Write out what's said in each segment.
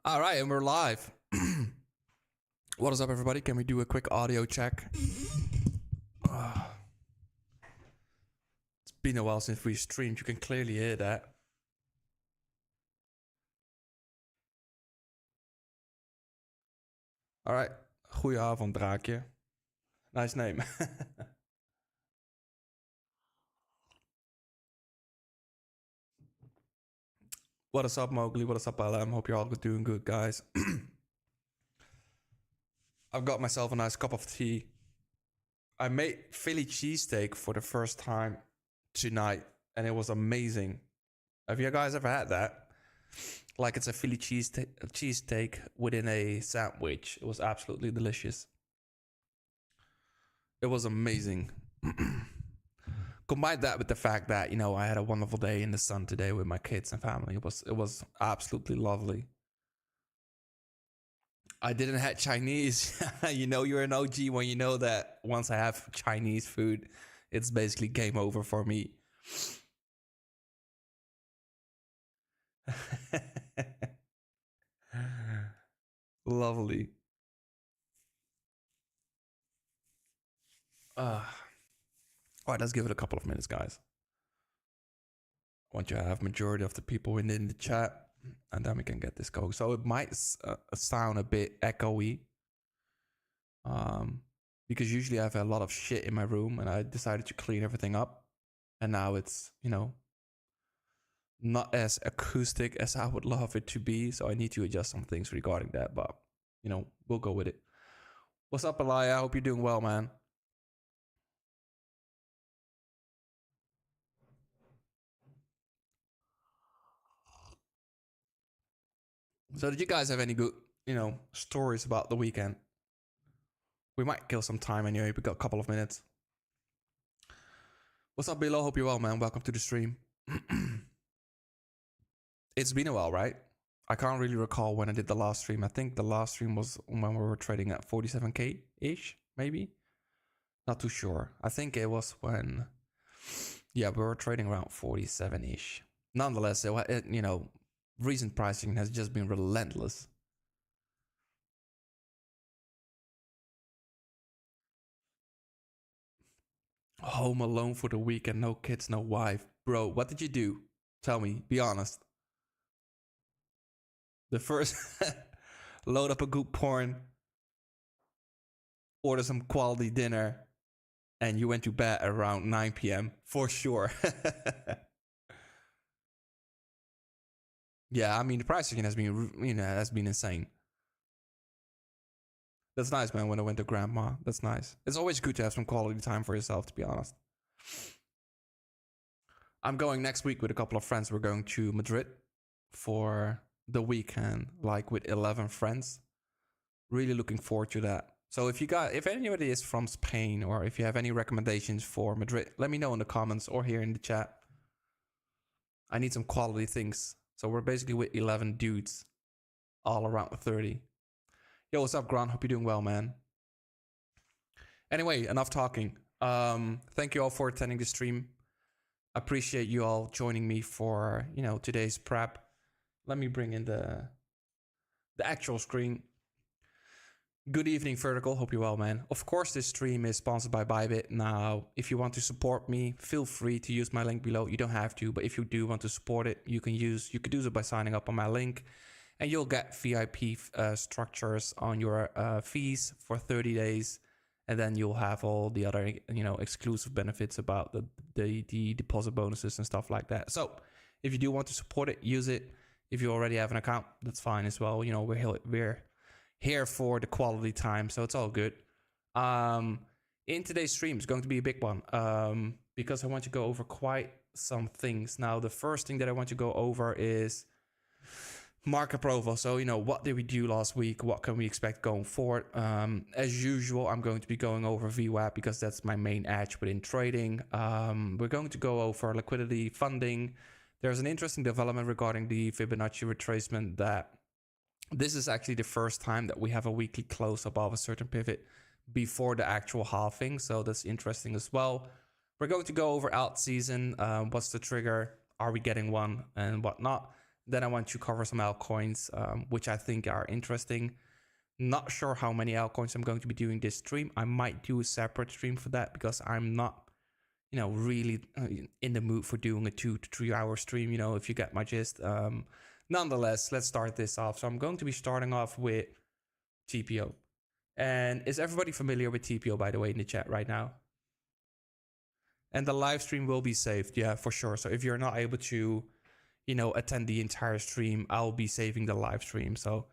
All right, and we're live. What is up, everybody? Can we do a quick audio check? It's been a while since we streamed. You can clearly hear that. All right. Goedenavond, draakje. Nice name. What is up, Mowgli? What is up, LM? Hope you're all doing good, guys. I've got myself a nice cup of tea. I made Philly cheesesteak for the first time tonight, and it was amazing. Have you guys ever had that? Like, it's a Philly cheesesteak within a sandwich. It was absolutely delicious. It was amazing. Combine that with the fact that, you know, I had a wonderful day in the sun today with my kids and family. It was absolutely lovely. I didn't have Chinese. You know, you're an OG when you know that once I have Chinese food, it's basically game over for me. Lovely. All right, let's give it a couple of minutes, guys. I want you to have majority of the people in the chat, and then we can get this going. So it might sound a bit echoey, because usually I have a lot of shit in my room, and I decided to clean everything up, and now it's, you know, not as acoustic as I would love it to be. So I need to adjust some things regarding that, but you know, we'll go with it. What's up, Elia? I hope you're doing well, man. So did you guys have any good, you know, stories about the weekend? We might kill some time anyway. We got a couple of minutes. What's up, Bilo? Hope you're well, man. Welcome to the stream. It's been a while, right? I can't really recall when I did the last stream. I think the last stream was when we were trading at 47k-ish, maybe? Not too sure. I think it was when, yeah, we were trading around 47-ish. Nonetheless, you know, recent pricing has just been relentless. Home alone for the weekend, no kids, no wife. Bro, what did you do? Tell me, be honest. The first, load up a good porn, order some quality dinner, and you went to bed around 9 p.m. for sure. Yeah, I mean, the pricing has been, you know, has been insane. That's nice, man, when I went to grandma. That's nice. It's always good to have some quality time for yourself, to be honest. I'm going next week with a couple of friends. We're going to Madrid for the weekend, like with 11 friends. Really looking forward to that. So if anybody is from Spain, or if you have any recommendations for Madrid, let me know in the comments or here in the chat. I need some quality things. So we're basically with 11 dudes, all around 30. Yo, what's up, Grant? Hope you're doing well, man. Anyway, enough talking. Thank you all for attending the stream. Appreciate you all joining me for, you know, today's prep. Let me bring in the actual screen. Good evening, Vertical. Hope you're well, man. Of course, this stream is sponsored by Bybit. Now, if you want to support me, feel free to use my link below. You don't have to, but if you do want to support it, you can do so by signing up on my link, and you'll get VIP structures on your fees for 30 days, and then you'll have all the other, you know, exclusive benefits about the deposit bonuses and stuff like that. So, if you do want to support it, use it. If you already have an account, that's fine as well. You know, we're here for the quality time, so it's all good. In today's stream, it's going to be a big one, because I want to go over quite some things. Now, the first thing that I want to go over is market profile. So, you know, what did we do last week? What can we expect going forward? As usual, I'm going to be going over VWAP because that's my main edge within trading. We're going to go over liquidity, funding. There's an interesting development regarding the Fibonacci retracement, that this is actually the first time that we have a weekly close above a certain pivot before the actual halving. So that's interesting as well. We're going to go over alt season. What's the trigger? Are we getting one and whatnot? Then I want to cover some altcoins, which I think are interesting. Not sure how many altcoins I'm going to be doing this stream. I might do a separate stream for that because I'm not, really in the mood for doing a 2 to 3 hour stream, if you get my gist. Nonetheless, let's start this off. So I'm going to be starting off with TPO. And is everybody familiar with TPO, by the way, in the chat right now? And the live stream will be saved, yeah, for sure. So if you're not able to, attend the entire stream, I'll be saving the live stream. So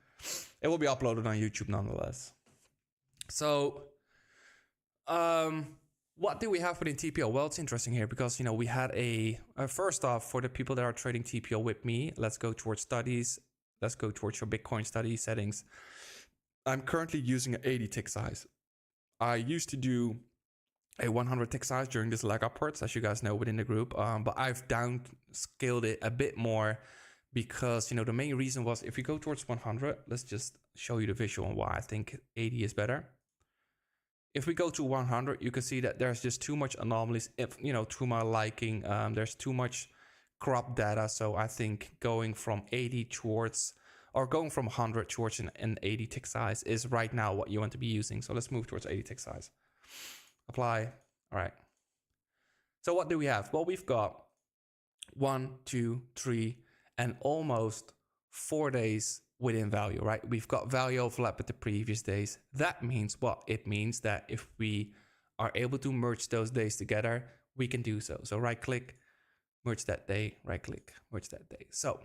it will be uploaded on YouTube nonetheless. So, what do we have within TPO? Well, it's interesting here because, we had first off, for the people that are trading TPO with me, let's go towards studies. Let's go towards your Bitcoin study settings. I'm currently using an 80 tick size. I used to do a 100 tick size during this leg upwards, as you guys know, within the group. But I've downscaled it a bit more because, the main reason was if you go towards 100, let's just show you the visual on why I think 80 is better. If we go to 100, you can see that there's just too much anomalies, to my liking. There's too much crop data. So I think going from 80 towards, or going from 100 towards an 80 tick size is right now what you want to be using. So let's move towards 80 tick size. Apply. All right. So what do we have? Well, we've got 1, 2, 3, and almost 4 days within value, right? We've got value overlap with the previous days. That means what? It means that if we are able to merge those days together, we can do so. So right click, merge that day, right click, merge that day. So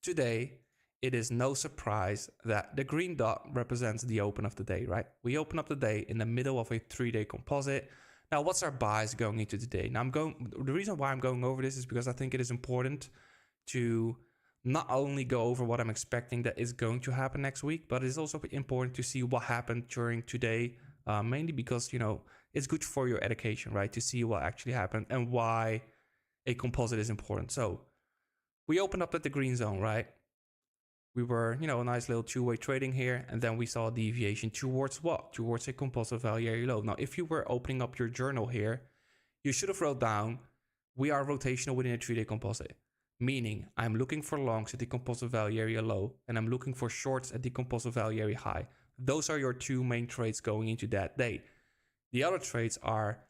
today, it is no surprise that the green dot represents the open of the day, right? We open up the day in the middle of a 3-day composite. Now, what's our bias going into the day? Now, the reason why I'm going over this is because I think it is important to not only go over what I'm expecting that is going to happen next week, but it's also important to see what happened during today, mainly because, it's good for your education, right? To see what actually happened and why a composite is important. So we opened up at the green zone, right? We were, a nice little two-way trading here. And then we saw a deviation towards what? Towards a composite value area low. Now, if you were opening up your journal here, you should have wrote down, we are rotational within a 3-day composite. Meaning, I'm looking for longs at the composite value area low, and I'm looking for shorts at the composite value area high. Those are your two main trades going into that day. The other trades are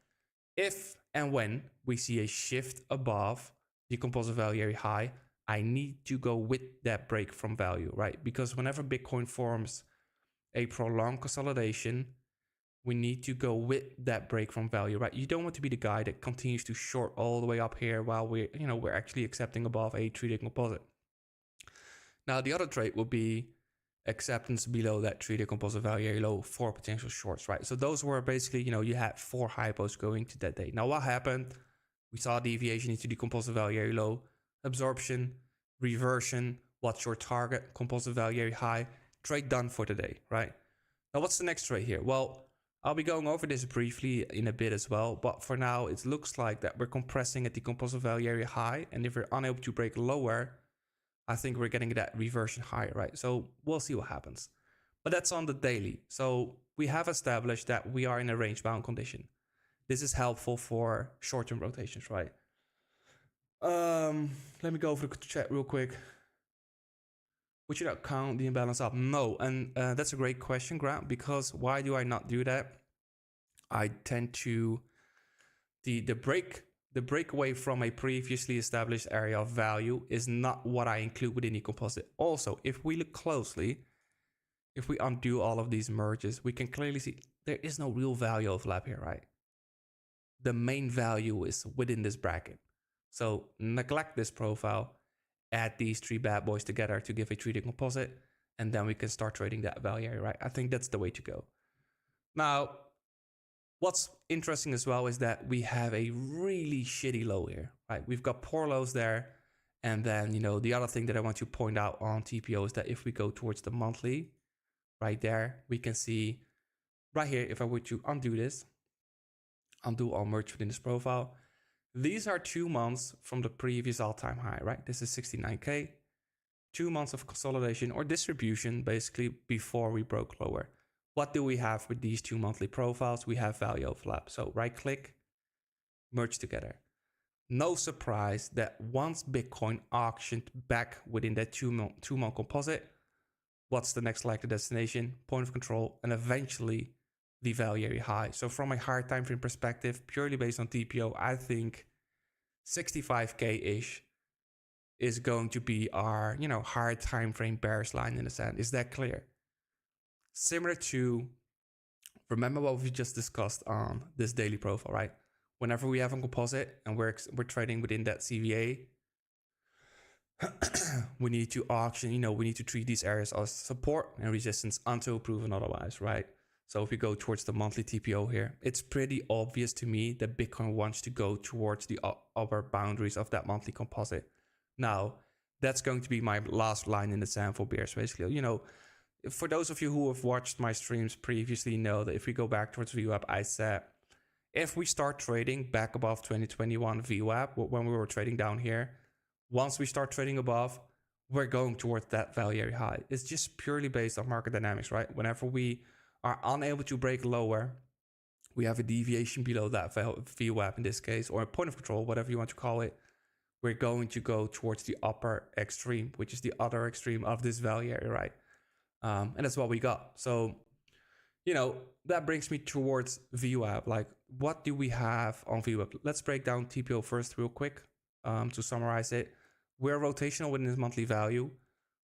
if and when we see a shift above the composite value area high, I need to go with that break from value, right? Because whenever Bitcoin forms a prolonged consolidation, we need to go with that break from value, right? You don't want to be the guy that continues to short all the way up here while we're actually accepting above a 3-day composite. Now, the other trade would be acceptance below that 3-day composite value area low for potential shorts, right? So those were basically, you had 4 hypos going to that day. Now, what happened? We saw deviation into the composite value area low, absorption, reversion, what's your target, composite value area high, trade done for today, right? Now, what's the next trade here? Well, I'll be going over this briefly in a bit as well, but for now, it looks like that we're compressing at the composite value area high, and if we're unable to break lower, I think we're getting that reversion higher, right? So we'll see what happens. But that's on the daily. So we have established that we are in a range-bound condition. This is helpful for short-term rotations, right? Let me go over the chat real quick. Would you not count the imbalance up? No, and that's a great question, Grant, because why do I not do that? I tend to, the breakaway from a previously established area of value is not what I include within the composite. Also, if we look closely, if we undo all of these merges, we can clearly see there is no real value overlap here, right? The main value is within this bracket. So neglect this profile, add these 3 bad boys together to give a 3-day composite, and then we can start trading that value area, right? I think that's the way to go. Now, what's interesting as well is that we have a really shitty low here, right? We've got poor lows there. And then, the other thing that I want to point out on TPO is that if we go towards the monthly, right there, we can see right here, if I were to undo this, undo all merge within this profile, these are 2 months from the previous all-time high, right? This is 69K, 2 months of consolidation or distribution, basically, before we broke lower. What do we have with these 2 monthly profiles? We have value overlap. So right click, merge together. no surprise that once Bitcoin auctioned back within that two-month composite, what's the next likely destination? Point of control, and eventually the value area high. So from a hard time frame perspective, purely based on TPO, I think 65K-ish is going to be our, hard time frame bearish line in the sand. Is that clear? Similar to, remember what we just discussed on this daily profile, right? Whenever we have a composite and we're trading within that CVA, we need to auction, we need to treat these areas as support and resistance until proven otherwise, right? So if we go towards the monthly TPO here, it's pretty obvious to me that Bitcoin wants to go towards the upper boundaries of that monthly composite. Now, that's going to be my last line in the sand for bears, basically. For those of you who have watched my streams previously know that if we go back towards VWAP, I said, if we start trading back above 2021 VWAP, when we were trading down here, once we start trading above, we're going towards that value area high. It's just purely based on market dynamics, right? Whenever we are unable to break lower, we have a deviation below that VWAP in this case, or a point of control, whatever you want to call it. We're going to go towards the upper extreme, which is the other extreme of this value area, right? And that's what we got. So, that brings me towards VWAP. Like, what do we have on VWAP? Let's break down TPO first real quick to summarize it. We're rotational within this monthly value,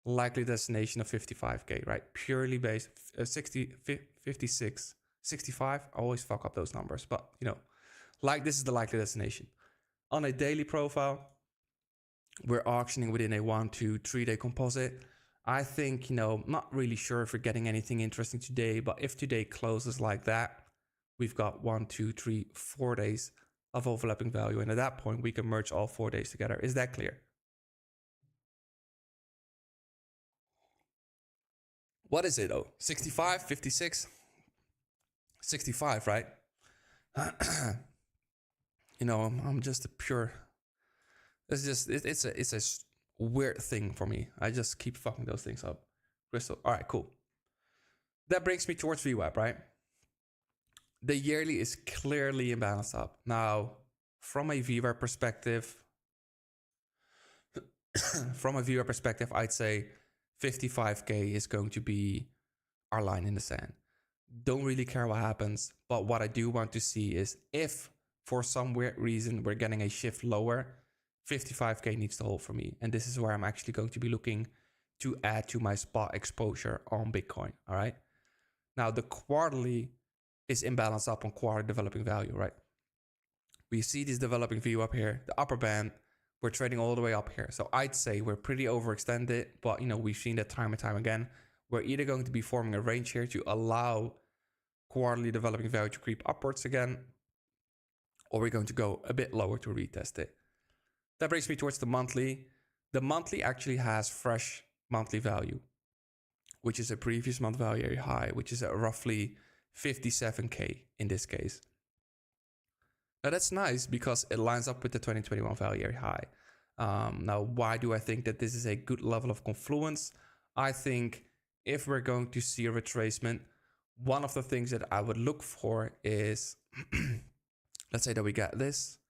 likely destination of 55K, right? Purely based 60, 56, 65. I always fuck up those numbers, but this is the likely destination. On a daily profile, we're auctioning within a 1, 2, 3 day composite. I think, not really sure if we're getting anything interesting today, but if today closes like that, we've got 1, 2, 3, 4 days of overlapping value. And at that point, we can merge all 4 days together. Is that clear? What is it though? 65, 56, 65, right? I'm just a pure, it's a weird thing for me. I just keep fucking those things up. Crystal. All right, cool. That brings me towards VWAP, right? The yearly is clearly imbalanced up. Now, from a VWAP perspective, I'd say 55K is going to be our line in the sand. Don't really care what happens, but what I do want to see is if for some weird reason we're getting a shift lower, 55K needs to hold for me. And this is where I'm actually going to be looking to add to my spot exposure on Bitcoin, all right? Now, the quarterly is imbalanced up on quarter developing value, right? We see this developing view up here, the upper band, we're trading all the way up here. So I'd say we're pretty overextended, but we've seen that time and time again. We're either going to be forming a range here to allow quarterly developing value to creep upwards again, or we're going to go a bit lower to retest it. That brings me towards the monthly. The monthly actually has fresh monthly value, which is a previous month value area high, which is at roughly 57K in this case. Now that's nice because it lines up with the 2021 value area high. Now, why do I think that this is a good level of confluence? I think if we're going to see a retracement, one of the things that I would look for is, let's say that we get this,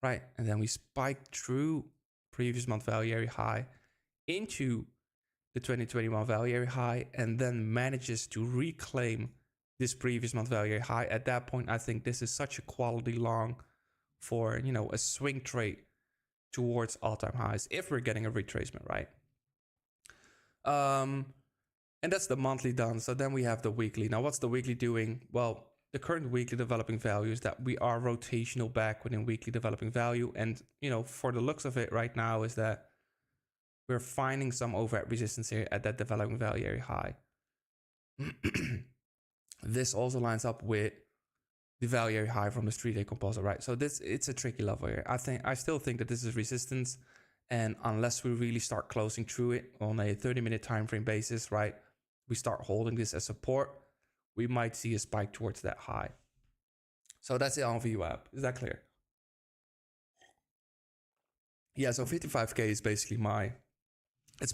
right? And then we spike through previous month value area high into the 2021 value area high and then manages to reclaim this previous month value area high. At that point, I think this is such a quality long for, a swing trade towards all-time highs if we're getting a retracement, right? And that's the monthly done. So then we have the weekly. Now, what's the weekly doing? Well, the current weekly developing value is that we are rotational back within weekly developing value. And, for the looks of it right now is that we're finding some overhead resistance here at that developing value area high. This also lines up with the value area high from the 3-day composite, right? So it's a tricky level here. I still think that this is resistance. And unless we really start closing through it on a 30-minute time frame basis, right? We start holding this as support, we might see a spike towards that high. So that's it on VWAP. Is that clear? Yeah, so 55K is basically my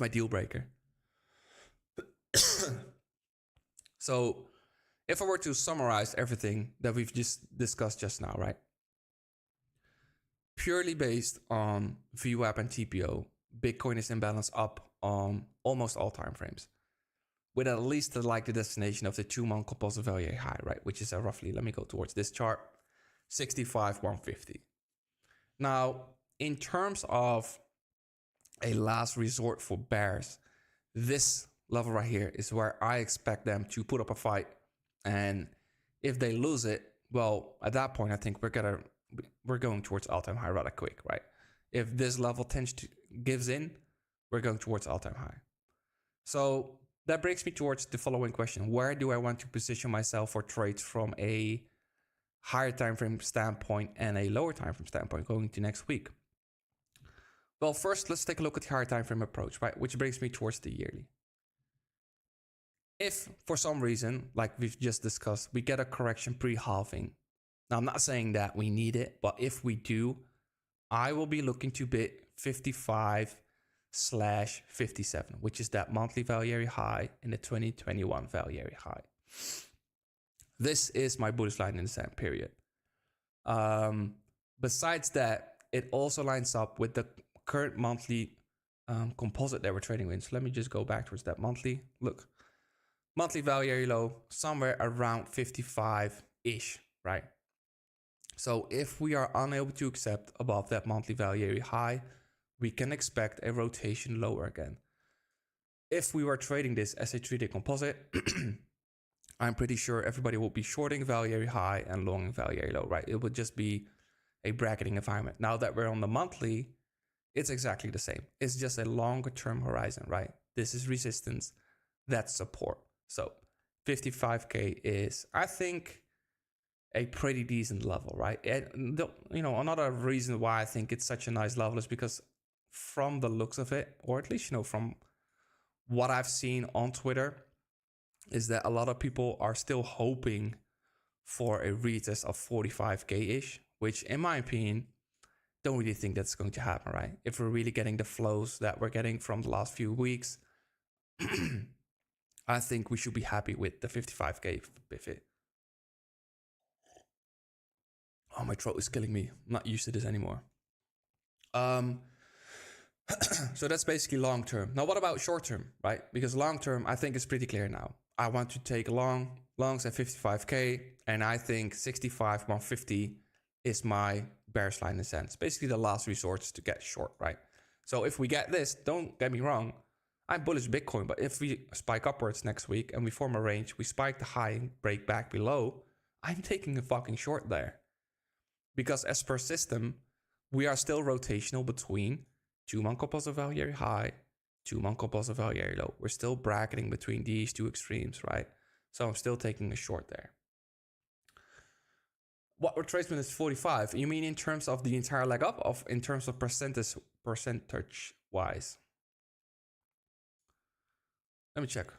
deal breaker. So if I were to summarize everything that we've just discussed just now, right? purely based on VWAP and TPO, Bitcoin is in balance up on almost all time frames, with at least the destination of the 2-month composite value high, right? Which is roughly, let me go towards this chart, 65,150. Now, in terms of a last resort for bears, this level right here is where I expect them to put up a fight. And if they lose it, well, at that point, I think we're going towards all-time high rather quick, right? If this level gives in, we're going towards all-time high. So that brings me towards the following question. Where do I want to position myself for trades from a higher time frame standpoint and a lower time frame standpoint going to next week? Well, first, let's take a look at the higher time frame approach, right? Which brings me towards the yearly. If for some reason, like we've just discussed, we get a correction pre-halving. Now, I'm not saying that we need it, but if we do, I will be looking to bid 55/57, which is that monthly value area high and the 2021 value area high. This is my bullish line in the sand period. Besides that, it also lines up with the current monthly composite that we're trading with. So let me just go back towards that monthly. Look, monthly value area low, somewhere around 55-ish, right? So if we are unable to accept above that monthly value area high, we can expect a rotation lower again. If we were trading this as a 3-day composite, I'm pretty sure everybody will be shorting value area high and long value area low, right? It would just be a bracketing environment. Now that we're on the monthly, it's exactly the same. It's just a longer term horizon, right? This is resistance, that's support. So 55K is, I think, a pretty decent level, right? And another reason why I think it's such a nice level is because from the looks of it, or at least, from what I've seen on Twitter, is that a lot of people are still hoping for a retest of 45K-ish, which in my opinion, don't really think that's going to happen, right? If we're really getting the flows that we're getting from the last few weeks, I think we should be happy with the 55K pivot. Oh, my throat is killing me. I'm not used to this anymore. So that's basically long term. Now, what about short term, right? Because long term, I think it's pretty clear now. I want to take longs at 55K, and I think 65,150 is my bearish line in the sense. Basically, the last resort to get short, right? So if we get this, don't get me wrong, I'm bullish Bitcoin, but if we spike upwards next week and we form a range, we spike the high and break back below, I'm taking a fucking short there. Because as per system, we are still rotational between 2-month composite value area high, 2-month composite value area low. We're still bracketing between these two extremes, right? So I'm still taking a short there. What retracement is 45? You mean in terms of the entire leg up, of in terms of percentage wise? Let me check.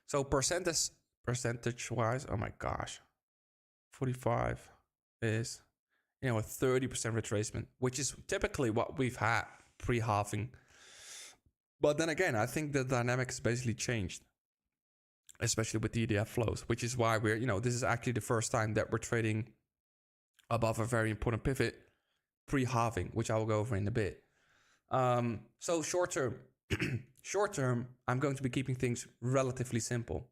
So percentage wise, oh my gosh, 45 is a 30% retracement, which is typically what we've had pre-halving. But then again, I think the dynamics basically changed, especially with the ETF flows, which is why we're, this is actually the first time that we're trading above a very important pivot pre-halving, which I will go over in a bit. So short term, I'm going to be keeping things relatively simple.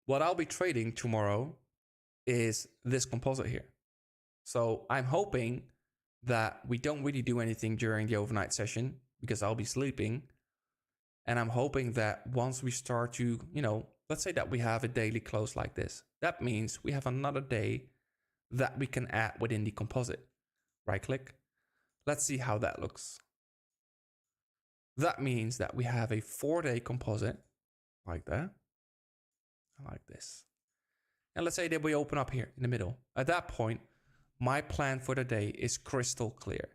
What I'll be trading tomorrow is this composite here. So I'm hoping that we don't really do anything during the overnight session because I'll be sleeping. And I'm hoping that once we start to, let's say that we have a daily close like this. That means we have another day that we can add within the composite. Right click. Let's see how that looks. That means that we have a 4-day composite like that, like this. And let's say that we open up here in the middle. At that point, my plan for the day is crystal clear.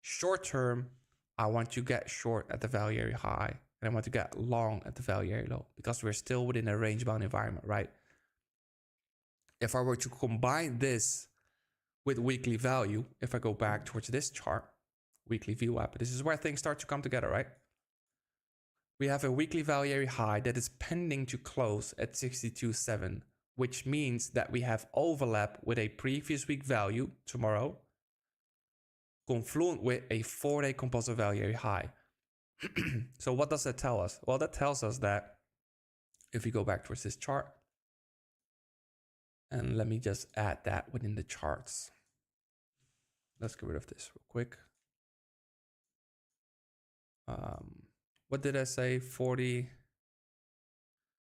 Short term, I want to get short at the value area high, and I want to get long at the value area low because we're still within a range bound environment, right? If I were to combine this with weekly value, if I go back towards this chart, weekly VWAP, this is where things start to come together, right? We have a weekly value area high that is pending to close at 62.7, which means that we have overlap with a previous week value tomorrow confluent with a 4-day composite value area high. So what does that tell us? Well, that tells us that if we go back towards this chart, and let me just add that within the charts. Let's get rid of this real quick. What did I say? 40,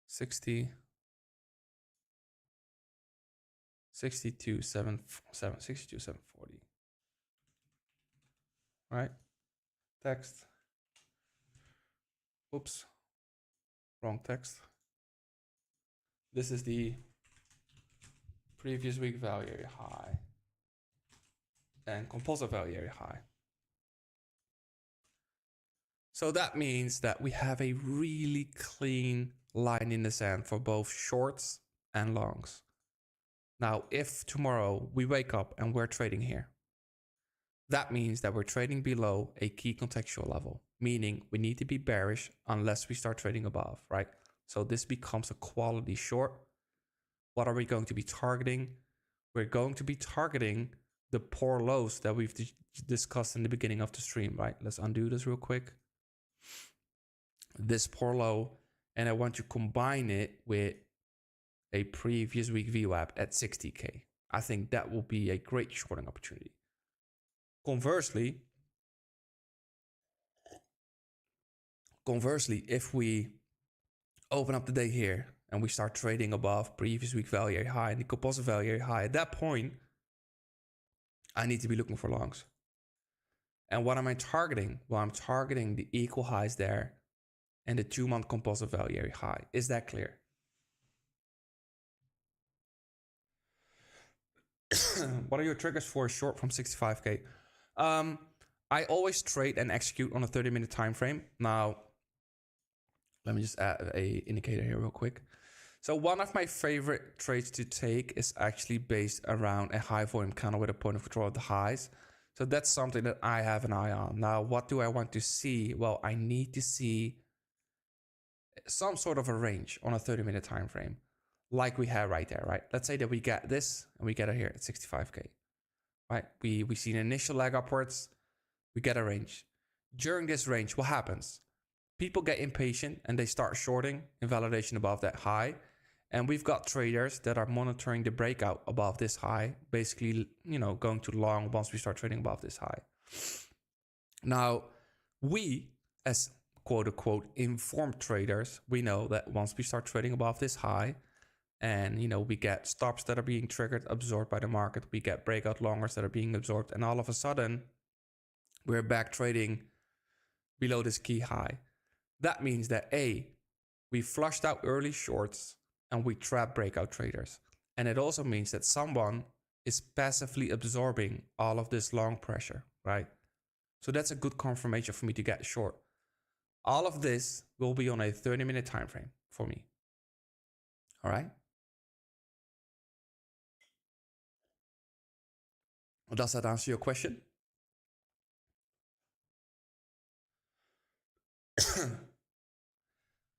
60, 62, 62, 740. Right? Text. Oops. Wrong text. This is the previous week value area high and composite value area high. So that means that we have a really clean line in the sand for both shorts and longs. Now, if tomorrow we wake up and we're trading here, that means that we're trading below a key contextual level, meaning we need to be bearish unless we start trading above, right? So this becomes a quality short. What are we going to be targeting? We're going to be targeting the poor lows that we've discussed in the beginning of the stream, right? Let's undo this real quick. This poor low, and I want to combine it with a previous week VWAP at 60K. I think that will be a great shorting opportunity. Conversely, if we open up the day here and we start trading above previous week value area high and the composite value area high, at that point, I need to be looking for longs. And what am I targeting? Well, I'm targeting the equal highs there and the 2-month composite value area high. Is that clear? What are your triggers for a short from 65K? I always trade and execute on a 30-minute time frame. Now, let me just add a indicator here real quick. So one of my favorite trades to take is actually based around a high volume candle with a point of control of the highs. So that's something that I have an eye on. Now, what do I want to see? Well, I need to see some sort of a range on a 30-minute time frame, like we have right there, right? Let's say that we get this and we get it here at 65K, right? We see an initial leg upwards, we get a range. During this range, what happens? People get impatient and they start shorting in validation above that high. And we've got traders that are monitoring the breakout above this high, basically, going to long once we start trading above this high. Now, we, as quote unquote informed traders, we know that once we start trading above this high and, we get stops that are being triggered, absorbed by the market, we get breakout longers that are being absorbed, and all of a sudden, we're back trading below this key high. That means that we flushed out early shorts and we trap breakout traders. And it also means that someone is passively absorbing all of this long pressure, right? So that's a good confirmation for me to get short. All of this will be on a 30-minute time frame for me. All right? Does that answer your question?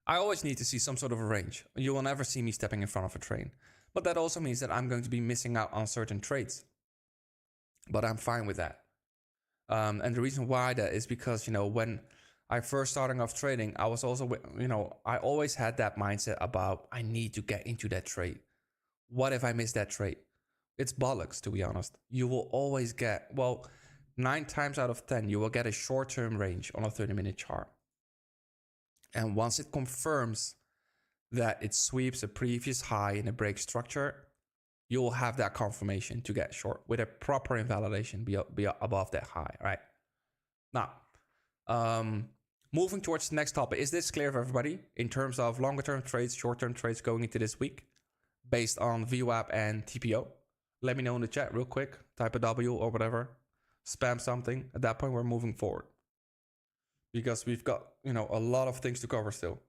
I always need to see some sort of a range. You will never see me stepping in front of a train. But that also means that I'm going to be missing out on certain trades. But I'm fine with that. And the reason why that is because, when I first starting off trading, I was also, I always had that mindset about I need to get into that trade. What if I miss that trade? It's bollocks, to be honest. You will always get, 9 times out of 10, you will get a short-term range on a 30-minute chart. And once it confirms that it sweeps a previous high in a break structure, you will have that confirmation to get short with a proper invalidation be above that high, right? Now, moving towards the next topic. Is this clear for everybody in terms of longer term trades, short term trades going into this week based on VWAP and TPO? Let me know in the chat real quick. Type a W or whatever. Spam something. At that point, we're moving forward. Because we've got, a lot of things to cover still.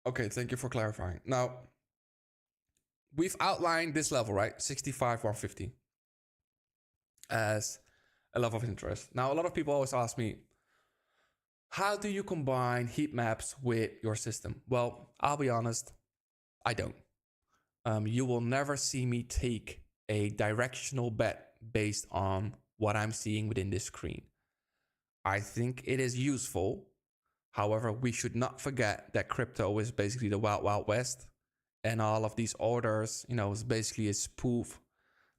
Okay, thank you for clarifying. Now, we've outlined this level, right? 65, 150 as a level of interest. Now, a lot of people always ask me, how do you combine heat maps with your system? Well, I'll be honest, I don't. You will never see me take a directional bet based on what I'm seeing within this screen. I think it is useful. However, we should not forget that crypto is basically the wild, wild west, and all of these orders, is basically a spoof,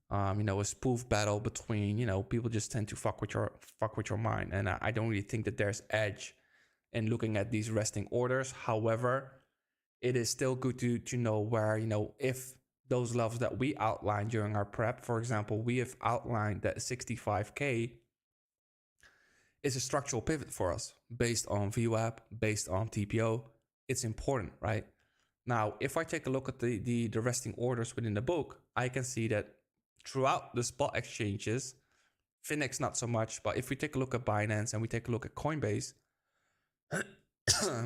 a spoof battle between, people just tend to fuck with your mind, and I don't really think that there's edge in looking at these resting orders. However, it is still good to know where, if those levels that we outlined during our prep, for example, we have outlined that 65K is a structural pivot for us based on VWAP, based on TPO. It's important, right? Now, if I take a look at the resting orders within the book, I can see that throughout the spot exchanges, Finex not so much, but if we take a look at Binance and we take a look at Coinbase,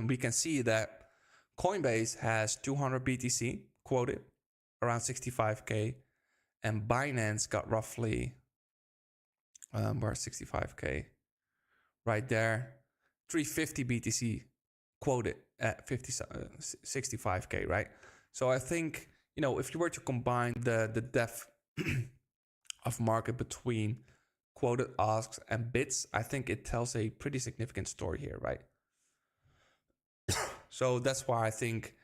we can see that Coinbase has 200 BTC quoted around 65K, and Binance got roughly, where's 65K? Right there, 350 BTC quoted at 65K, right? So I think, if you were to combine the depth of market between quoted asks and bids, I think it tells a pretty significant story here, right? So that's why I think,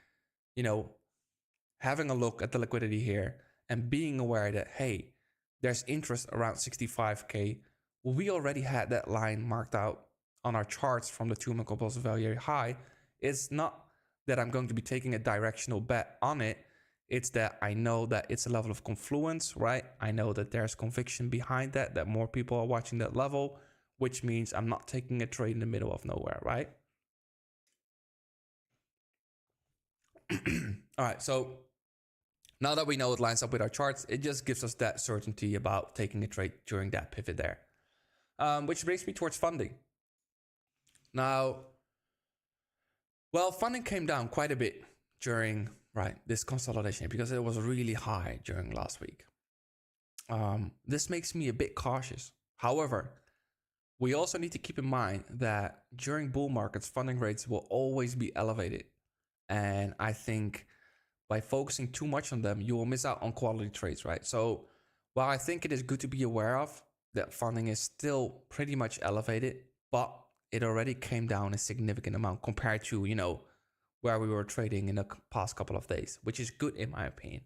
having a look at the liquidity here and being aware that, hey, there's interest around 65K. We already had that line marked out on our charts from the 2-month compulsive value area high. It's not that I'm going to be taking a directional bet on it. It's that I know that it's a level of confluence, right? I know that there's conviction behind that more people are watching that level, which means I'm not taking a trade in the middle of nowhere, right? All right, so now that we know it lines up with our charts, it just gives us that certainty about taking a trade during that pivot there. Which brings me towards funding. Now, well, funding came down quite a bit during this consolidation because it was really high during last week. This makes me a bit cautious. However, we also need to keep in mind that during bull markets, funding rates will always be elevated. And I think by focusing too much on them, you will miss out on quality trades, right? So while I think it is good to be aware of that funding is still pretty much elevated, but it already came down a significant amount compared to, where we were trading in the past couple of days, which is good in my opinion.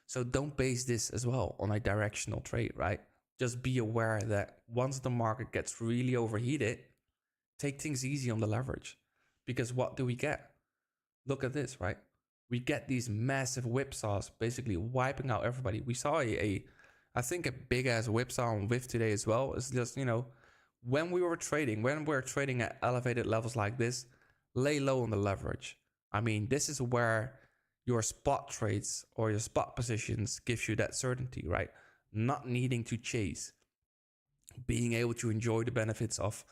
So don't base this as well on a directional trade, right? Just be aware that once the market gets really overheated, take things easy on the leverage. Because what do we get? Look at this, right? We get these massive whipsaws basically wiping out everybody. We saw I think a big ass whipsaw on WIF today as well. It's just, when we're trading at elevated levels like this, lay low on the leverage. I mean, this is where your spot trades or your spot positions gives you that certainty, right? Not needing to chase, being able to enjoy the benefits of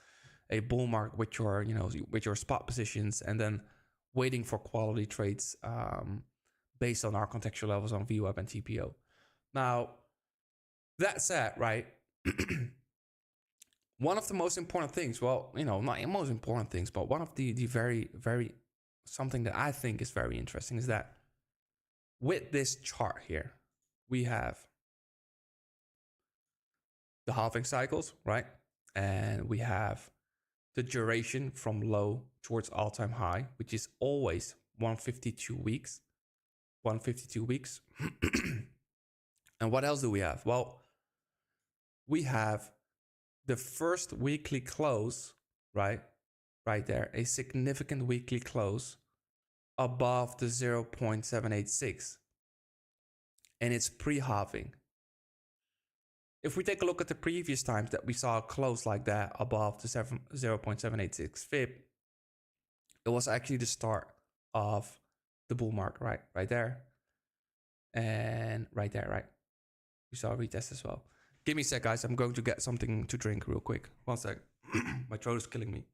a bull market with your spot positions, and then waiting for quality trades based on our contextual levels on VWAP and TPO. Now, that said, right, one of the most important things, well, not the most important things, but one of the very, very, something that I think is very interesting is that with this chart here, we have the halving cycles, right? And we have the duration from low towards all-time high, which is always 152 weeks. 152 weeks. And what else do we have? Well, we have the first weekly close, right there, a significant weekly close above the 0.786, and it's pre-halving. If we take a look at the previous times that we saw a close like that above the 0.786 fib, it was actually the start of the bull market, right there, and right there, right. We saw a retest as well. Give me a sec, guys. I'm going to get something to drink real quick. 1 sec. My throat is killing me.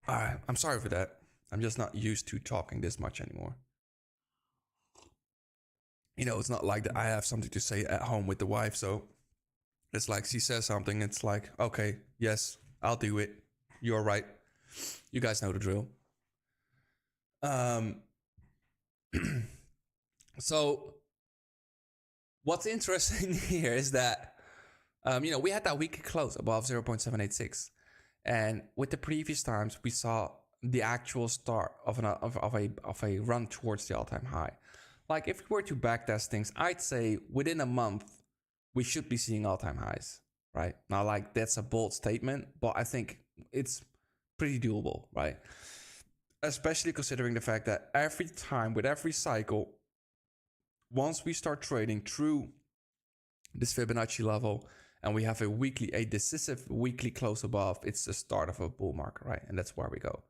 All right. I'm sorry for that. I'm just not used to talking this much anymore. you know, it's not like that I have something to say at home with the wife. So it's like she says something, it's like, okay, yes, I'll do it. You're right. You guys know the drill. So what's interesting here is that, you know, we had that weekly close above 0.786. And with the previous times, we saw the actual start of a run towards the all-time high. Like if we were to backtest things, I'd say within a month, we should be seeing all-time highs, right? Now, like that's a bold statement, but I think it's pretty doable, right? Especially considering the fact that every time with every cycle, once we start trading through this Fibonacci level and we have a decisive weekly close above, it's the start of a bull market, right? And that's where we go.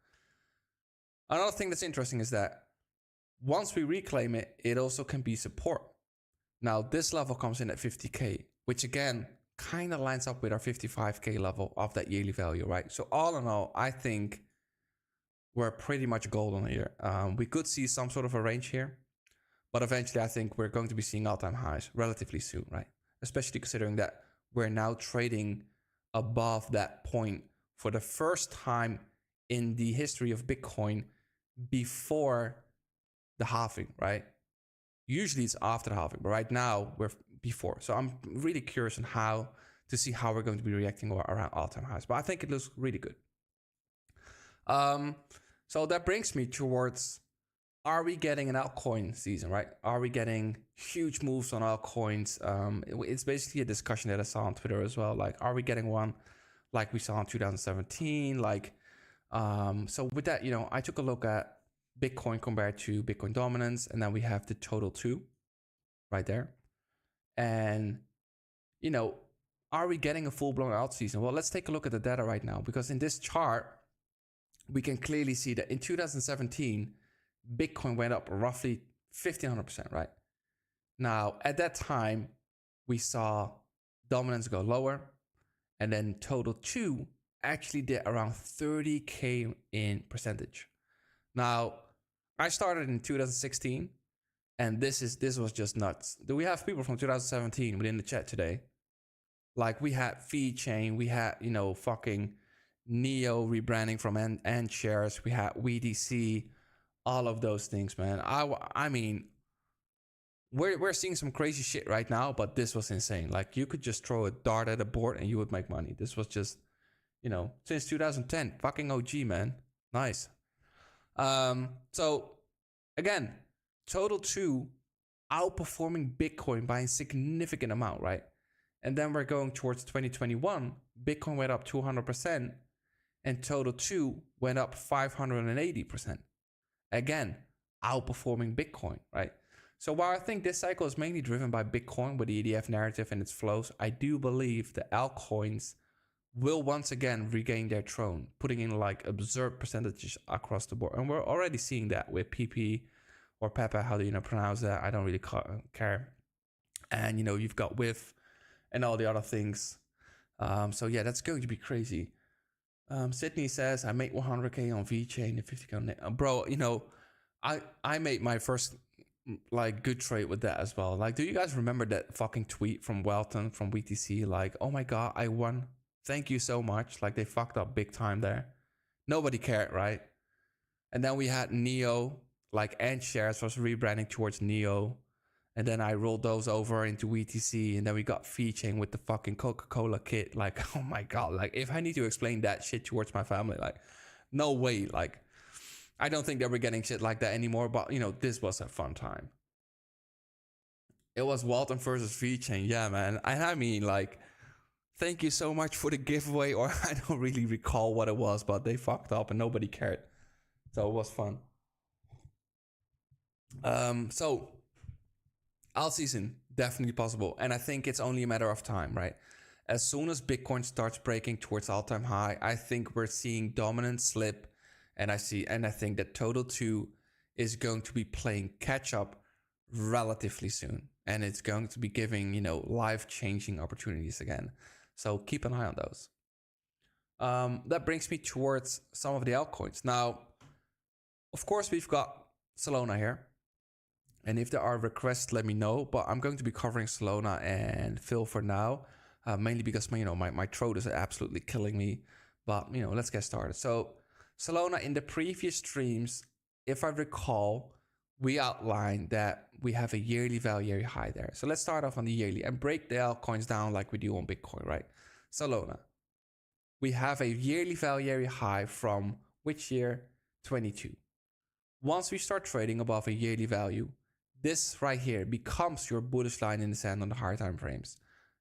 Another thing that's interesting is that once we reclaim it, it also can be support. Now this level comes in at 50K, which again, kind of lines up with our 55K level of that yearly value, right? So all in all, I think we're pretty much golden here. We could see some sort of a range here, but eventually I think we're going to be seeing all-time highs relatively soon, right? Especially considering that we're now trading above that point for the first time in the history of Bitcoin before the halving, right? Usually it's after the halving, but right now we're before. So I'm really curious on to see how we're going to be reacting around all-time highs. But I think it looks really good. So that brings me towards, are we getting an altcoin season, right? Are we getting huge moves on altcoins? It's basically a discussion that I saw on Twitter as well. Like, are we getting one like we saw in 2017? Like, so with that, you know, I took a look at Bitcoin compared to Bitcoin dominance, and then we have the total 2 right there. And, you know, are we getting a full-blown alt season? Well, let's take a look at the data right now, because in this chart, we can clearly see that in 2017, Bitcoin went up roughly 1,500%, right? Now, at that time, we saw dominance go lower, and then total 2 actually did around 30K in percentage. Now, I started in 2016, and this was just nuts. Do we have people from 2017 within the chat today? Like, we had VeChain, we had, you know, fucking Neo rebranding from Ant shares, we had WDC, all of those things, man. I mean, we're seeing some crazy shit right now, but this was insane. Like, you could just throw a dart at a board and you would make money. This was just, you know, since 2010, fucking OG, man. Nice. So again, total 2 outperforming Bitcoin by a significant amount, right? And then we're going towards 2021. Bitcoin went up 200%, and total 2 went up 580%. Again, outperforming Bitcoin, right? So while I think this cycle is mainly driven by Bitcoin with the EDF narrative and its flows, I do believe the altcoins will once again regain their throne, putting in like absurd percentages across the board. And we're already seeing that with PP or Pepe, how do you pronounce that? I don't really care. And, you know, you've got WIF and all the other things. So yeah, that's going to be crazy. Sydney says, I made 100K on VeChain and 50K. Bro, you know, I made my first like good trade with that as well. Like, do you guys remember that fucking tweet from Welton from WTC? Like, oh my God, I won. Thank you so much. Like, they fucked up big time there. Nobody cared, right? And then we had Neo, like Ant shares was rebranding towards Neo. And then I rolled those over into WTC, and then we got VeChain with the fucking Coca-Cola kit. Like, oh my God, like if I need to explain that shit towards my family, like no way. Like, I don't think that we're getting shit like that anymore, but you know, this was a fun time. It was Walton versus VeChain. Yeah, man. And I mean, like, thank you so much for the giveaway, or I don't really recall what it was, but they fucked up and nobody cared. So it was fun. So alt season, definitely possible. And I think it's only a matter of time, right? As soon as Bitcoin starts breaking towards all-time high, I think we're seeing dominance slip. And I think that total 2 is going to be playing catch up relatively soon. And it's going to be giving, you know, life-changing opportunities again. So keep an eye on those. That brings me towards some of the altcoins. Now, of course, we've got Solana here. And if there are requests, let me know. But I'm going to be covering Solana and Phil for now, mainly because my throat is absolutely killing me. But let's get started. So Solana, in the previous streams, if I recall, we outlined that we have a yearly value high there. So let's start off on the yearly and break the altcoins down like we do on Bitcoin, right? Solana, we have a yearly value high from which year? 22. Once we start trading above a yearly value, this right here becomes your bullish line in the sand on the higher time frames.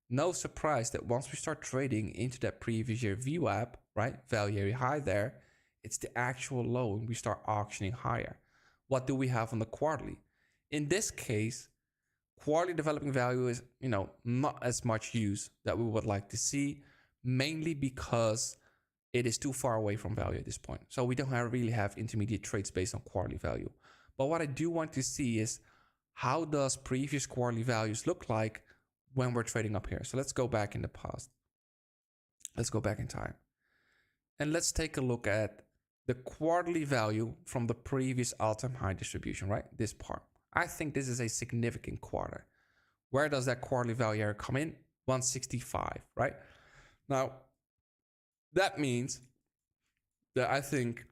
No surprise that once we start trading into that previous year VWAP, right, value high there, it's the actual low and we start auctioning higher. What do we have on the quarterly? In this case, quarterly developing value is, not as much use that we would like to see, mainly because it is too far away from value at this point. So we don't really have intermediate trades based on quarterly value. But what I do want to see is how does previous quarterly values look like when we're trading up here. So let's go back in the past. Let's go back in time. And let's take a look at the quarterly value from the previous all-time high distribution, right? This part. I think this is a significant quarter. Where does that quarterly value come in? 165, right? Now, that means that I think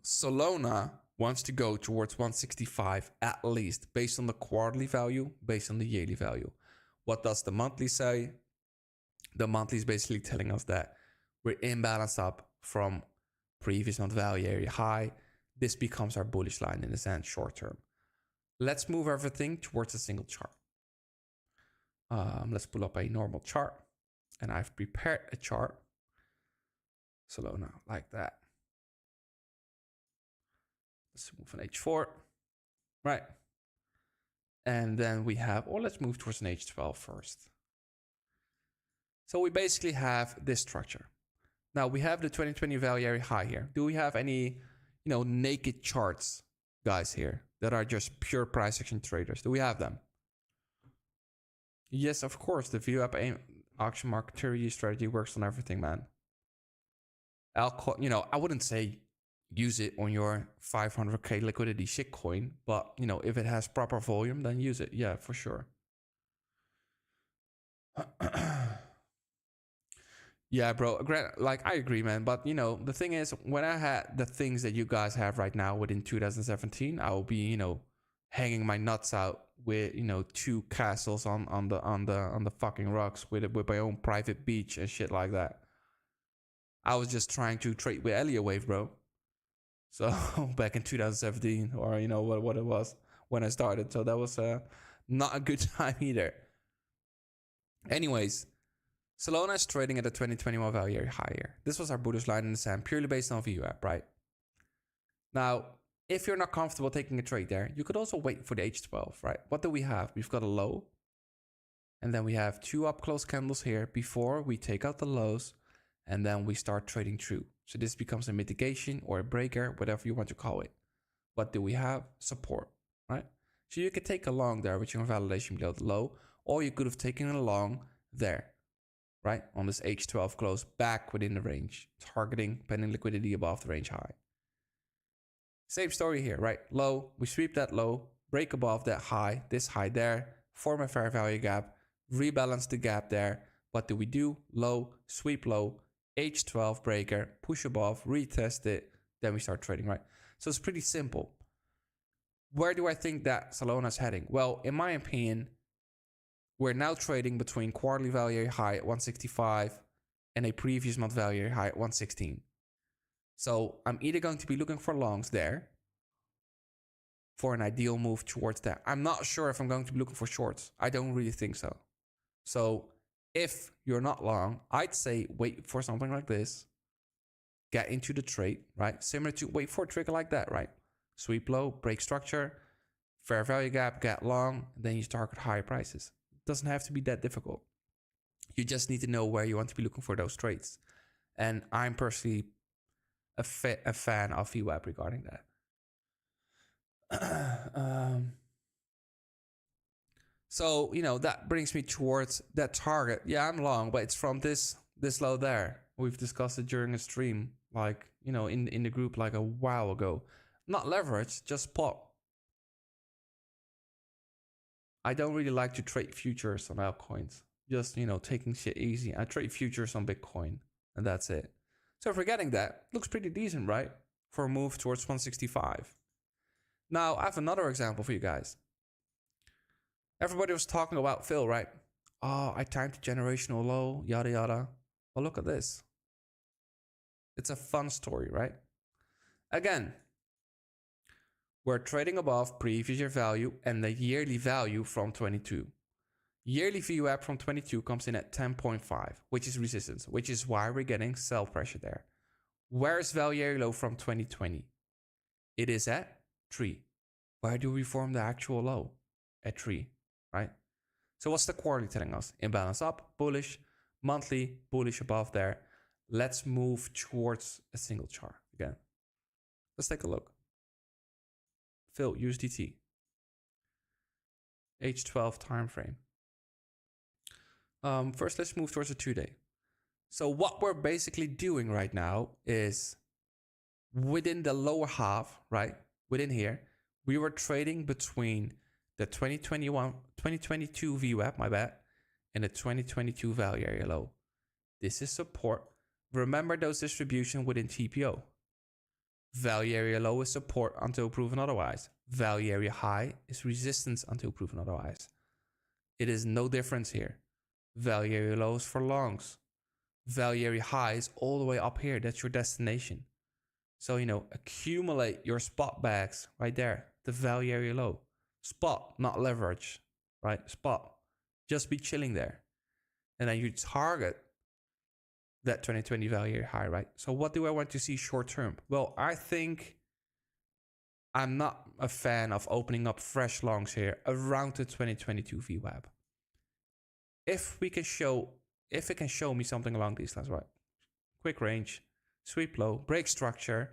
Solana wants to go towards 165 at least, based on the quarterly value, based on the yearly value. What does the monthly say? The monthly is basically telling us that we're imbalanced up from previous month value area high. This becomes our bullish line in the sand short term. Let's move everything towards a single chart. Let's pull up a normal chart, and I've prepared a chart. Solana like that. Let's move an H4, right? And then we have, let's move towards an H12 first. So we basically have this structure. Now we have the 2020 value area high here. Do we have any, naked charts, guys, here that are just pure price action traders? Do we have them? Yes, of course. The VWAP auction market theory strategy works on everything, man. Altcoin, I wouldn't say use it on your 500k liquidity shitcoin, but if it has proper volume, then use it. Yeah, for sure. Yeah, bro. Like, I agree, man. But the thing is, when I had the things that you guys have right now within 2017, I will be hanging my nuts out with 2 castles on the fucking rocks with my own private beach and shit like that. I was just trying to trade with Elliott Wave, bro. So back in 2017, or what it was when I started. So that was not a good time either. Anyways, Solana is trading at a 2021 value area higher. This was our bullish line in the sand, purely based on VWAP, right? Now, if you're not comfortable taking a trade there, you could also wait for the H12, right? What do we have? We've got a low, and then we have 2 up close candles here before we take out the lows, and then we start trading through. So this becomes a mitigation or a breaker, whatever you want to call it. What do we have? Support, right? So you could take a long there with your validation below the low, or you could have taken a long there, right? On this H12 close back within the range, targeting pending liquidity above the range high. Same story here, right? Low, we sweep that low, break above that high, this high there, form a fair value gap, rebalance the gap there. What do we do? Low, sweep low, H12 breaker, push above, retest it, then we start trading, right? So it's pretty simple. Where do I think that Solana is heading? Well, in my opinion, we're now trading between quarterly value high at 165 and a previous month value high at 116. So I'm either going to be looking for longs there for an ideal move towards that. I'm not sure if I'm going to be looking for shorts. I don't really think so. So if you're not long, I'd say wait for something like this. Get into the trade, right? Similar to wait for a trigger like that, right? Sweep low, break structure, fair value gap, get long, then you target higher prices. It doesn't have to be that difficult. You just need to know where you want to be looking for those trades. And I'm personally a fan of VWAP regarding that. So, that brings me towards that target. Yeah, I'm long, but it's from this low there. We've discussed it during a stream, like, in the group like a while ago. Not leverage, just spot. I don't really like to trade futures on altcoins. Just, taking shit easy. I trade futures on Bitcoin, and that's it. So forgetting that, looks pretty decent, right? For a move towards 165. Now, I have another example for you guys. Everybody was talking about Phil, right? Oh, I timed the generational low, yada yada. Well, look at this. It's a fun story, right? Again, we're trading above previous year value and the yearly value from 22. Yearly VWAP from 22 comes in at 10.5, which is resistance, which is why we're getting sell pressure there. Where is value area low from 2020? It is at 3. Where do we form the actual low? At 3, right? So what's the quarterly telling us? Imbalance up, bullish, monthly, bullish above there. Let's move towards a single chart again. Let's take a look. Phil, USDT. H12 time frame. First, let's move towards a 2-day. So what we're basically doing right now is within the lower half, right? Within here, we were trading between the 2022 VWAP, my bad, and the 2022 value area low. This is support. Remember those distribution within TPO. Value area low is support until proven otherwise. Value area high is resistance until proven otherwise. It is no difference here. Value area low is for longs. Value area high is all the way up here. That's your destination. So, accumulate your spot bags right there. The value area low. Spot, not leverage, right? Spot. Just be chilling there. And then you target that 2020 value area high, right? So what do I want to see short term? Well, I think I'm not a fan of opening up fresh longs here around the 2022 VWAP. If it can show me something along these lines, right? Quick range, sweep low, break structure,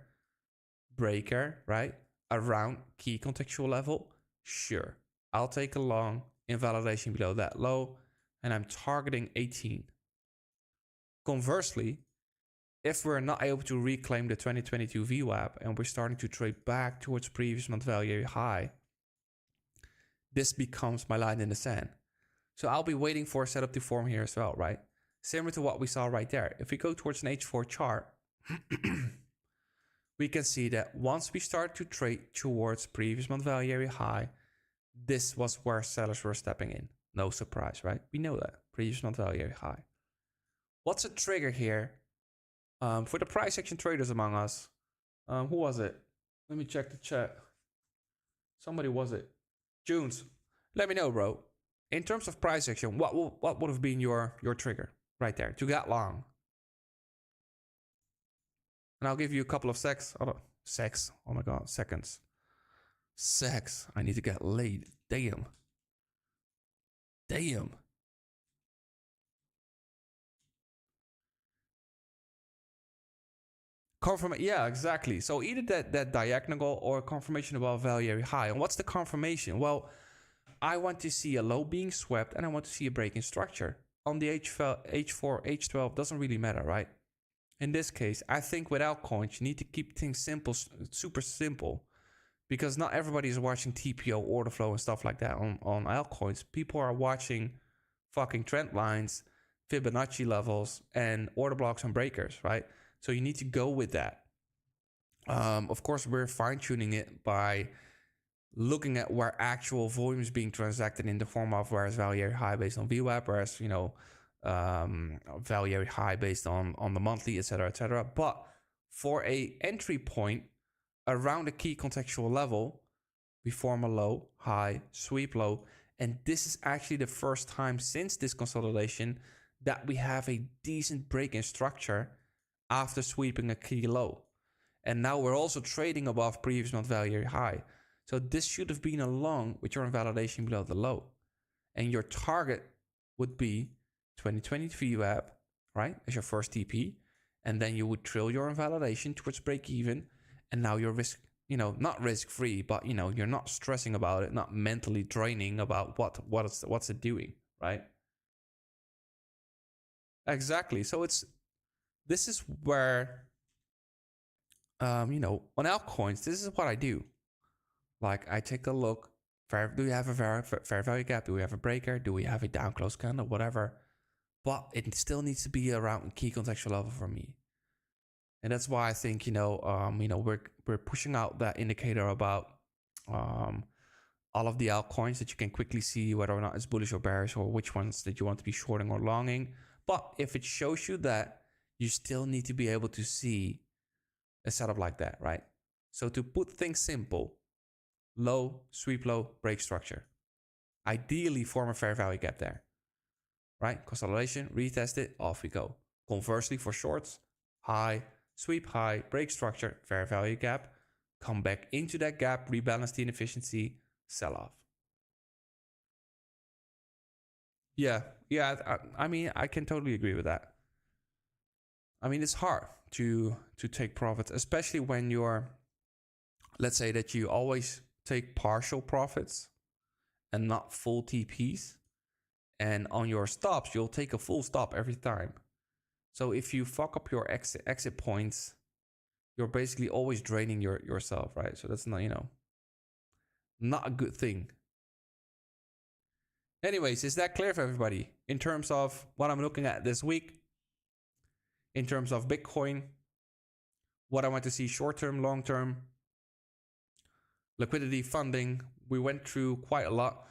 breaker, right? Around key contextual level, sure. I'll take a long, invalidation below that low, and I'm targeting 18. Conversely, if we're not able to reclaim the 2022 VWAP and we're starting to trade back towards previous month value area high, this becomes my line in the sand. So I'll be waiting for a setup to form here as well, right? Similar to what we saw right there. If we go towards an H4 chart, we can see that once we start to trade towards previous month value area high, this was where sellers were stepping in. No surprise, right? We know that. Previous month value area high. What's a trigger here for the price action traders among us? Who was it? Let me check the chat. Somebody was it? Junes. Let me know, bro. In terms of price action, what would have been your trigger right there to get long? And I'll give you a couple of seconds. Oh my god, seconds. Sex. I need to get laid. Damn. Yeah, exactly. So either that diagonal or confirmation above value area high. And what's the confirmation? Well, I want to see a low being swept and I want to see a break in structure. On the H4, H12 doesn't really matter, right? In this case, I think with altcoins, you need to keep things simple, super simple. Because not everybody is watching TPO, order flow, and stuff like that on altcoins. People are watching fucking trend lines, Fibonacci levels, and order blocks and breakers, right? So you need to go with that. Of course, we're fine-tuning it by looking at where actual volume is being transacted in the form of whereas value area high based on VWAP, whereas, value area high based on the monthly, etc., etc. But for a entry point around a key contextual level, we form a low, high, sweep low. And this is actually the first time since this consolidation that we have a decent break in structure after sweeping a key low. And now we're also trading above previous month value area high. So this should have been a long with your invalidation below the low. And your target would be 2020 VWAP, right? As your first TP. And then you would drill your invalidation towards break even. And now you're not risk free, but you're not stressing about it, not mentally draining about what's it doing, right? Exactly. So this is where on altcoins, this is what I do. Like I take a look Do you have a fair value gap? Do we have a breaker? Do we have a down close candle? Whatever. But it still needs to be around key contextual level for me. And that's why I think, we're pushing out that indicator about all of the altcoins that you can quickly see whether or not it's bullish or bearish or which ones that you want to be shorting or longing. But if it shows you that, you still need to be able to see a setup like that, right? So to put things simple, low, sweep low, break structure. Ideally form a fair value gap there, right? Consolidation, retest it, off we go. Conversely for shorts, high, sweep high, break structure, fair value gap, come back into that gap, rebalance the inefficiency, sell off. Yeah, I mean, I can totally agree with that. I mean, it's hard to take profits, especially when you're, let's say that you always take partial profits and not full TPs. And on your stops, you'll take a full stop every time. So if you fuck up your exit points, you're basically always draining yourself, right? So that's not, not a good thing. Anyways, is that clear for everybody? In terms of what I'm looking at this week, in terms of Bitcoin, what I want to see short-term, long-term, liquidity, funding, we went through quite a lot.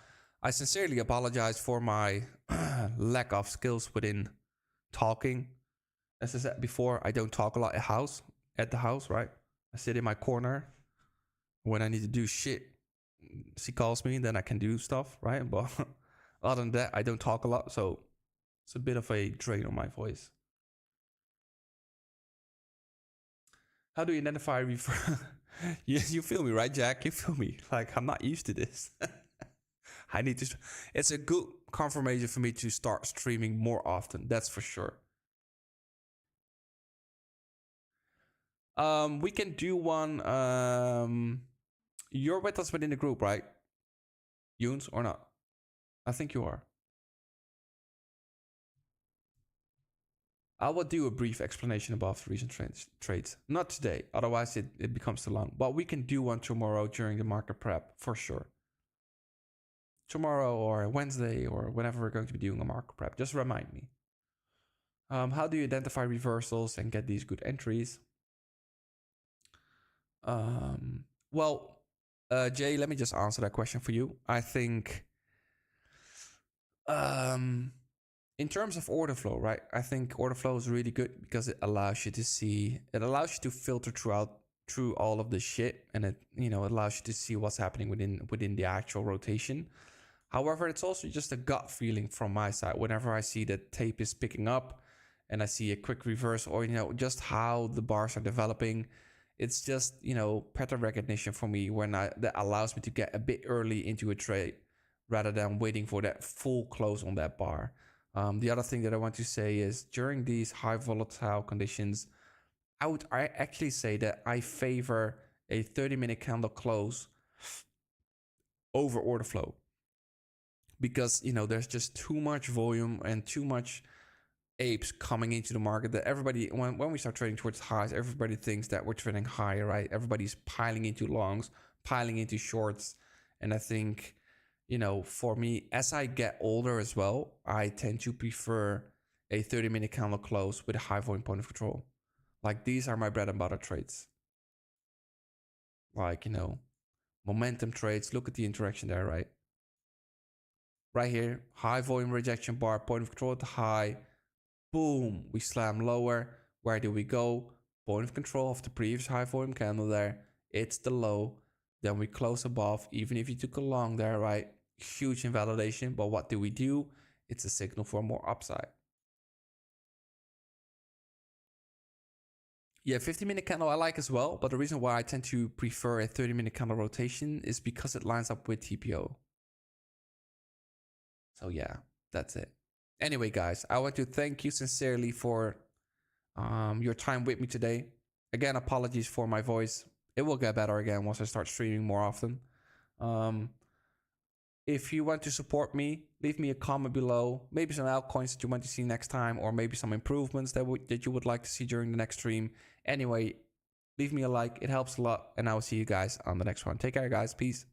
I sincerely apologize for my lack of skills within talking. As I said before, I don't talk a lot at the house, right? I sit in my corner. When I need to do shit, she calls me, then I can do stuff, right? But other than that, I don't talk a lot, so it's a bit of a drain on my voice. How do you identify you feel me, right, Jack? You feel me? Like, I'm not used to this. I need to. It's a good confirmation for me to start streaming more often. That's for sure. We can do one. You're with us within the group, right? Yoons or not? I think you are. I will do a brief explanation about the recent trades. Not today, otherwise it becomes too long. But we can do one tomorrow during the market prep for sure. Tomorrow or Wednesday or whenever we're going to be doing a market prep. Just remind me. How do you identify reversals and get these good entries? Well, Jay, let me just answer that question for you. I think in terms of order flow, right? I think order flow is really good because it allows you to filter through all of the shit, and it allows you to see what's happening within the actual rotation. However, it's also just a gut feeling from my side. Whenever I see that tape is picking up and I see a quick reverse, or just how the bars are developing, it's just pattern recognition for me that allows me to get a bit early into a trade rather than waiting for that full close on that bar. The other thing that I want to say is during these high volatile conditions, I actually say that I favor a 30-minute candle close over order flow, because there's just too much volume and too much apes coming into the market that everybody, when we start trading towards highs, everybody thinks that we're trading higher, right? Everybody's piling into longs, piling into shorts. And I think for me, as I get older as well, I tend to prefer a 30-minute candle close with a high volume point of control. Like, these are my bread and butter trades. Like, momentum trades. Look at the interaction there, right? Right here, high volume rejection bar, point of control at the high. Boom, we slam lower. Where do we go? Point of control of the previous high volume candle there. It's the low. Then we close above, even if you took a long there, right? Huge invalidation. But what do? It's a signal for more upside. Yeah, 50-minute candle I like as well. But the reason why I tend to prefer a 30-minute candle rotation is because it lines up with TPO. So yeah, that's it. Anyway, guys, I want to thank you sincerely for your time with me today. Again, apologies for my voice. It will get better again once I start streaming more often. If you want to support me, leave me a comment below. Maybe some altcoins that you want to see next time, or maybe some improvements that you would like to see during the next stream. Anyway, leave me a like. It helps a lot. And I will see you guys on the next one. Take care, guys. Peace.